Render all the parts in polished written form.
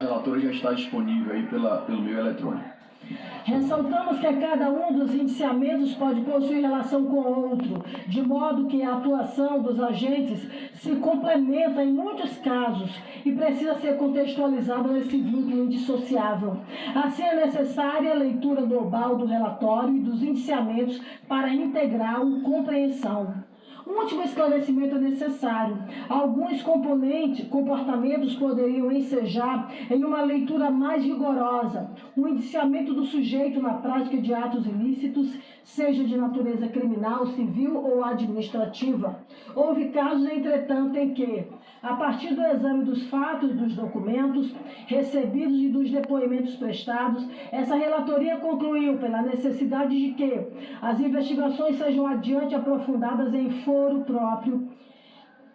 relatório já está disponível aí pelo meio eletrônico. Ressaltamos que cada um dos indiciamentos pode possuir relação com o outro, de modo que a atuação dos agentes se complementa em muitos casos e precisa ser contextualizada nesse vínculo indissociável. Assim, é necessária a leitura global do relatório e dos indiciamentos para integral compreensão. Um último esclarecimento é necessário. Alguns comportamentos poderiam ensejar em uma leitura mais rigorosa o indiciamento do sujeito na prática de atos ilícitos, seja de natureza criminal, civil ou administrativa. Houve casos, entretanto, em que, a partir do exame dos fatos, dos documentos recebidos e dos depoimentos prestados, essa relatoria concluiu pela necessidade de que as investigações sejam adiante aprofundadas em foro próprio,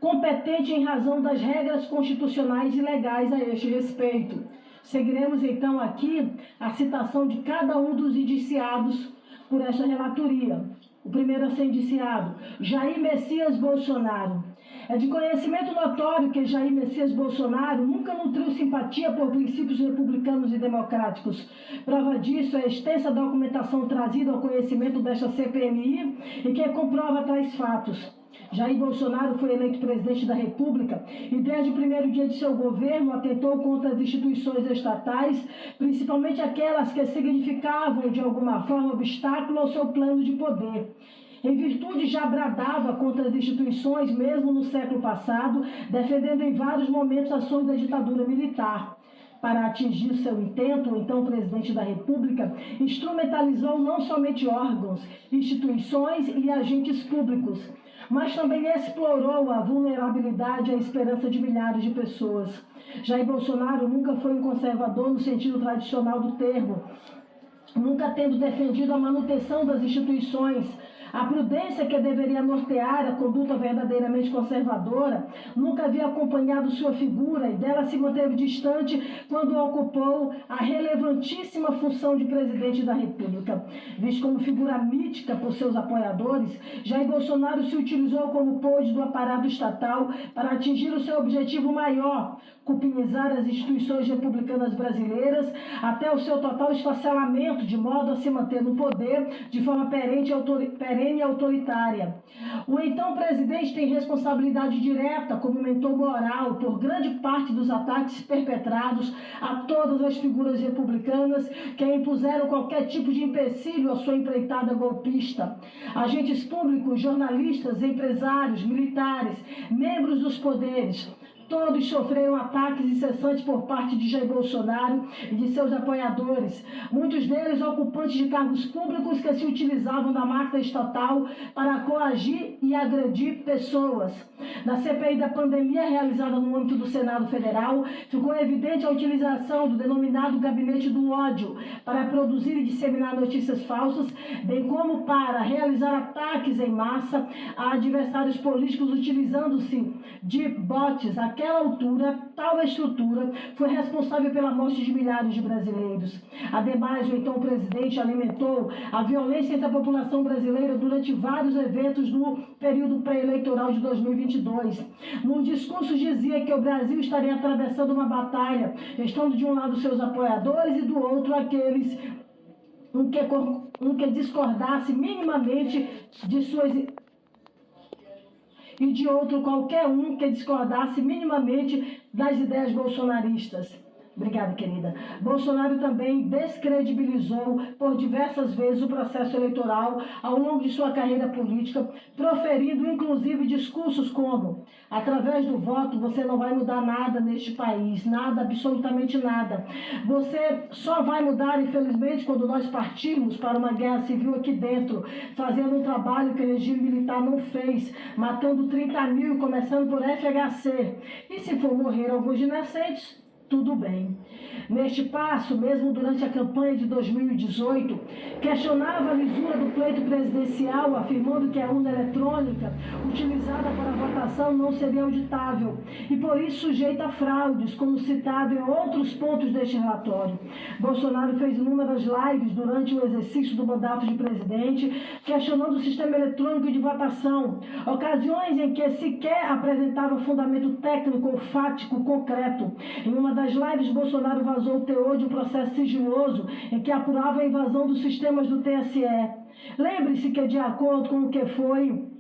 competente em razão das regras constitucionais e legais a este respeito. Seguiremos então aqui a citação de cada um dos indiciados por esta relatoria. O primeiro a ser indiciado, Jair Messias Bolsonaro. É de conhecimento notório que Jair Messias Bolsonaro nunca nutriu simpatia por princípios republicanos e democráticos. Prova disso é a extensa documentação trazida ao conhecimento desta CPMI e que comprova tais fatos. Jair Bolsonaro foi eleito presidente da República e desde o primeiro dia de seu governo atentou contra as instituições estatais, principalmente aquelas que significavam de alguma forma obstáculo ao seu plano de poder. Em virtude, já bradava contra as instituições mesmo no século passado, defendendo em vários momentos ações da ditadura militar. Para atingir seu intento, o então presidente da República instrumentalizou não somente órgãos, instituições e agentes públicos, mas também explorou a vulnerabilidade e a esperança de milhares de pessoas. Jair Bolsonaro nunca foi um conservador no sentido tradicional do termo, nunca tendo defendido a manutenção das instituições, a prudência que deveria nortear a conduta verdadeiramente conservadora, nunca havia acompanhado sua figura e dela se manteve distante quando ocupou a relevantíssima função de presidente da República. Visto como figura mítica por seus apoiadores, Jair Bolsonaro se utilizou como pôde do aparato estatal para atingir o seu objetivo maior, cupinizar as instituições republicanas brasileiras até o seu total esfacelamento, de modo a se manter no poder de forma perene e autoritária. O então presidente tem responsabilidade direta como mentor moral por grande parte dos ataques perpetrados a todas as figuras republicanas que impuseram qualquer tipo de empecilho à sua empreitada golpista. Agentes públicos, jornalistas, empresários, militares, membros dos poderes, todos sofreram ataques incessantes por parte de Jair Bolsonaro e de seus apoiadores, muitos deles ocupantes de cargos públicos que se utilizavam da máquina estatal para coagir e agredir pessoas. Na CPI da pandemia realizada no âmbito do Senado Federal, ficou evidente a utilização do denominado gabinete do ódio para produzir e disseminar notícias falsas, bem como para realizar ataques em massa a adversários políticos utilizando-se de bots. Àquela altura, tal estrutura foi responsável pela morte de milhares de brasileiros. Ademais, o então presidente alimentou a violência entre a população brasileira durante vários eventos no período pré-eleitoral de 2022. No discurso dizia que o Brasil estaria atravessando uma batalha, estando de um lado seus apoiadores e do outro aqueles que discordasse minimamente de suas e de outro qualquer um que discordasse minimamente das ideias bolsonaristas. Obrigada, querida. Bolsonaro também descredibilizou por diversas vezes o processo eleitoral ao longo de sua carreira política, proferindo inclusive discursos como: através do voto você não vai mudar nada neste país, nada, absolutamente nada. Você só vai mudar, infelizmente, quando nós partirmos para uma guerra civil aqui dentro, fazendo um trabalho que o regime militar não fez, matando 30 mil, começando por FHC. E se for morrer alguns inocentes, tudo bem. Neste passo, mesmo durante a campanha de 2018, questionava a lisura do pleito presidencial, afirmando que a urna eletrônica utilizada para a votação não seria auditável e, por isso, sujeita a fraudes, como citado em outros pontos deste relatório. Bolsonaro fez inúmeras lives durante o exercício do mandato de presidente, questionando o sistema eletrônico de votação, ocasiões em que sequer apresentava fundamento técnico ou fático concreto. Em uma das lives, Bolsonaro vazou o teor de um processo sigiloso em que apurava a invasão dos sistemas do TSE. Lembre-se que, de acordo com o que foi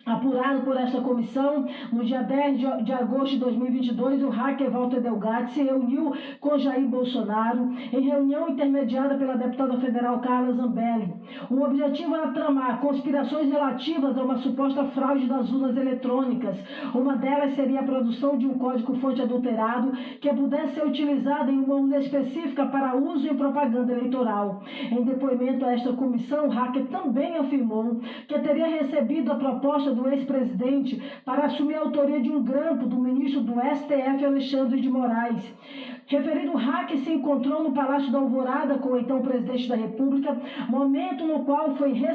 apurado por esta comissão, no dia 10 de agosto de 2022, o hacker Walter Delgatti se reuniu com Jair Bolsonaro em reunião intermediada pela deputada federal Carla Zambelli. O objetivo era tramar conspirações relativas a uma suposta fraude das urnas eletrônicas. Uma delas seria a produção de um código-fonte adulterado que pudesse ser utilizado em uma urna específica para uso em propaganda eleitoral. Em depoimento a esta comissão, o hacker também afirmou que teria recebido a proposta do ex-presidente para assumir a autoria de um grampo do ministro do STF, Alexandre de Moraes. Referido hacker se encontrou no Palácio da Alvorada com o então presidente da República, momento no qual teria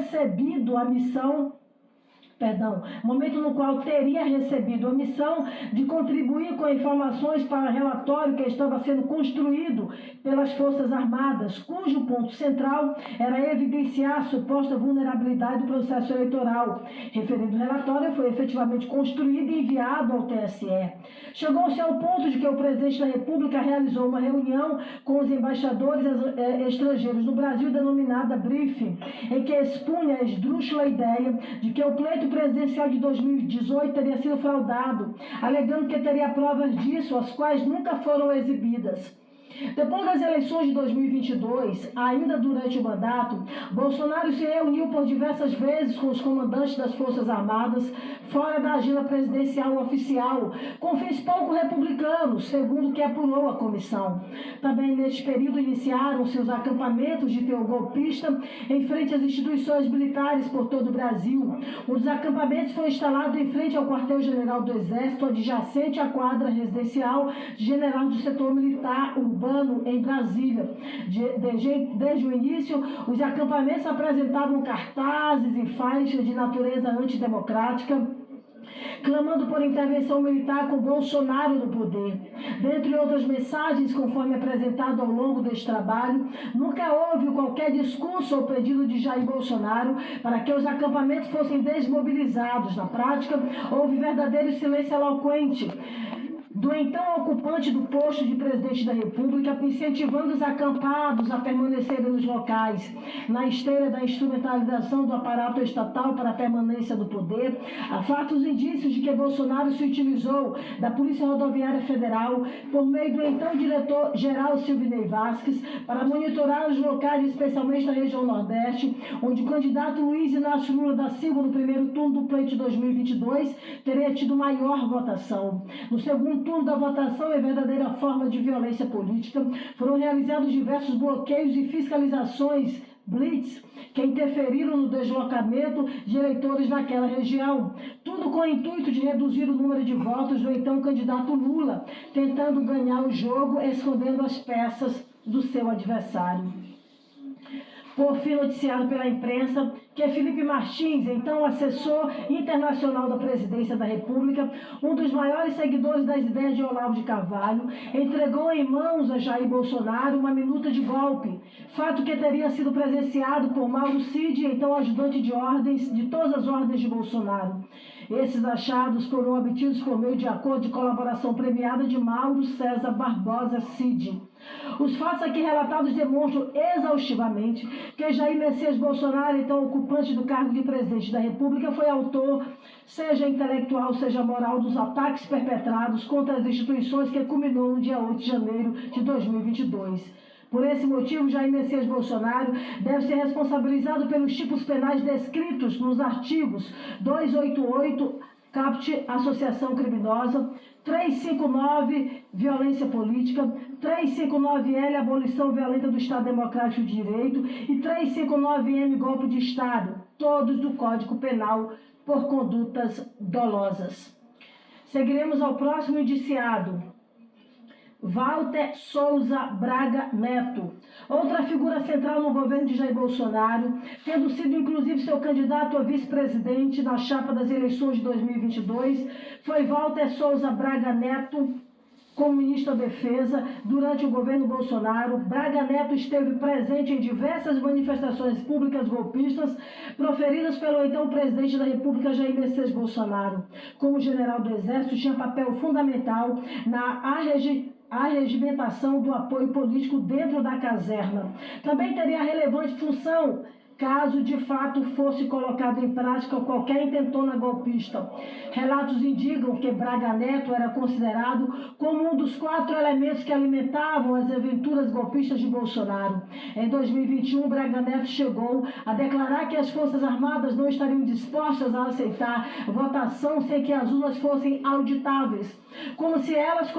recebido a missão de contribuir com informações para o relatório que estava sendo construído pelas Forças Armadas, cujo ponto central era evidenciar a suposta vulnerabilidade do processo eleitoral. Referido relatório foi efetivamente construído e enviado ao TSE. Chegou-se ao ponto de que o presidente da República realizou uma reunião com os embaixadores estrangeiros no Brasil, denominada briefing, em que expunha a esdrúxula ideia de que o pleito presidencial de 2018 teria sido fraudado, alegando que teria provas disso, as quais nunca foram exibidas. Depois das eleições de 2022, ainda durante o mandato, Bolsonaro se reuniu por diversas vezes com os comandantes das Forças Armadas fora da agenda presidencial oficial, com fins pouco republicanos, segundo o que apurou a comissão. Também neste período iniciaram-se os acampamentos de teor golpista em frente às instituições militares por todo o Brasil. Um dos acampamentos foi instalado em frente ao quartel-general do Exército, adjacente à quadra residencial de general do setor militar urbano em Brasília. Desde o início, os acampamentos apresentavam cartazes e faixas de natureza antidemocrática, clamando por intervenção militar com Bolsonaro no poder. Dentre outras mensagens, conforme apresentado ao longo deste trabalho, nunca houve qualquer discurso ou pedido de Jair Bolsonaro para que os acampamentos fossem desmobilizados. Na prática, houve verdadeiro silêncio eloquente do então ocupante do posto de presidente da República, incentivando os acampados a permanecerem nos locais. Na esteira da instrumentalização do aparato estatal para a permanência do poder, há fatos indícios de que Bolsonaro se utilizou da Polícia Rodoviária Federal por meio do então diretor-geral Silvinei Vasquez para monitorar os locais, especialmente na região Nordeste, onde o candidato Luiz Inácio Lula da Silva, no primeiro turno do pleito de 2022, teria tido maior votação. No segundo turno da votação, em verdadeira forma de violência política, foram realizados diversos bloqueios e fiscalizações blitz que interferiram no deslocamento de eleitores naquela região. Tudo com o intuito de reduzir o número de votos do então candidato Lula, tentando ganhar o jogo, escondendo as peças do seu adversário. Por fim, noticiado pela imprensa que Felipe Martins, então assessor internacional da Presidência da República, um dos maiores seguidores das ideias de Olavo de Carvalho, entregou em mãos a Jair Bolsonaro uma minuta de golpe, fato que teria sido presenciado por Mauro Cid, então ajudante de ordens de todas as ordens de Bolsonaro. Esses achados foram obtidos por meio de acordo de colaboração premiada de Mauro César Barbosa Cid. Os fatos aqui relatados demonstram exaustivamente que Jair Messias Bolsonaro, então ocupante do cargo de presidente da República, foi autor, seja intelectual, seja moral, dos ataques perpetrados contra as instituições que culminou no dia 8 de janeiro de 2022. Por esse motivo, Jair Messias Bolsonaro deve ser responsabilizado pelos tipos penais descritos nos artigos 288, caput, associação criminosa, 359, violência política, 359L, abolição violenta do Estado Democrático de Direito e 359M, golpe de Estado, todos do Código Penal por condutas dolosas. Seguiremos ao próximo indiciado, Walter Souza Braga Neto, outra figura central no governo de Jair Bolsonaro, tendo sido inclusive seu candidato a vice-presidente na chapa das eleições de 2022, foi Walter Souza Braga Neto, como ministro da Defesa, durante o governo Bolsonaro. Braga Neto esteve presente em diversas manifestações públicas golpistas proferidas pelo então presidente da República, Jair Messias Bolsonaro. Como general do Exército, tinha papel fundamental na a regimentação do apoio político dentro da caserna. Também teria relevante função caso de fato fosse colocado em prática qualquer intentona golpista. Relatos indicam que Braga Neto era considerado como um dos 4 elementos que alimentavam as aventuras golpistas de Bolsonaro. Em 2021, Braga Neto chegou a declarar que as Forças Armadas não estariam dispostas a aceitar votação sem que as urnas fossem auditáveis, como se a elas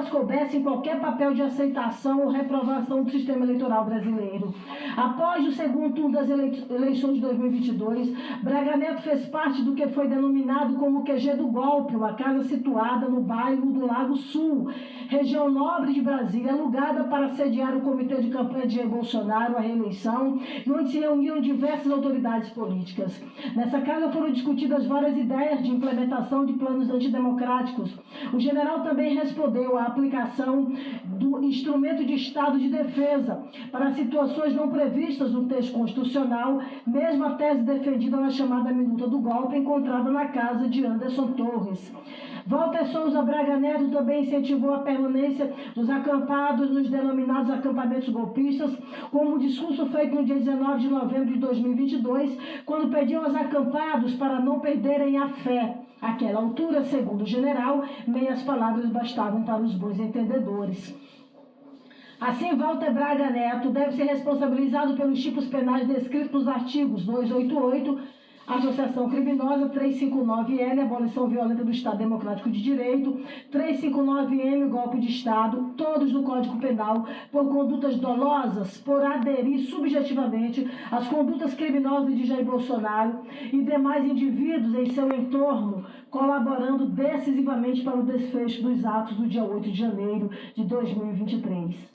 coubessem qualquer papel de aceitação ou reprovação do sistema eleitoral brasileiro. Após o segundo turno das eleições de 2022, Braga Neto fez parte do que foi denominado como o QG do golpe, uma casa situada no bairro do Lago Sul, região nobre de Brasília, alugada para sediar o comitê de campanha de Jair Bolsonaro à reeleição, e onde se reuniam diversas autoridades políticas. Nessa casa foram discutidas várias ideias de implementação de planos antidemocráticos. O general também respondeu à aplicação do instrumento de estado de defesa para situações não previstas no texto constitucional, mesmo a tese defendida na chamada minuta do golpe, encontrada na casa de Anderson Torres. Walter Souza Braga Neto também incentivou a permanência dos acampados nos denominados acampamentos golpistas, como o discurso feito no dia 19 de novembro de 2022, quando pediam aos acampados para não perderem a fé. Àquela altura, segundo o general, meias palavras bastavam para os bons entendedores. Assim, Walter Braga Neto deve ser responsabilizado pelos tipos penais descritos nos artigos 288, associação criminosa, 359-L, abolição violenta do Estado Democrático de Direito, 359-M, golpe de Estado, todos do Código Penal, por condutas dolosas, por aderir subjetivamente às condutas criminosas de Jair Bolsonaro e demais indivíduos em seu entorno, colaborando decisivamente para o desfecho dos atos do dia 8 de janeiro de 2023.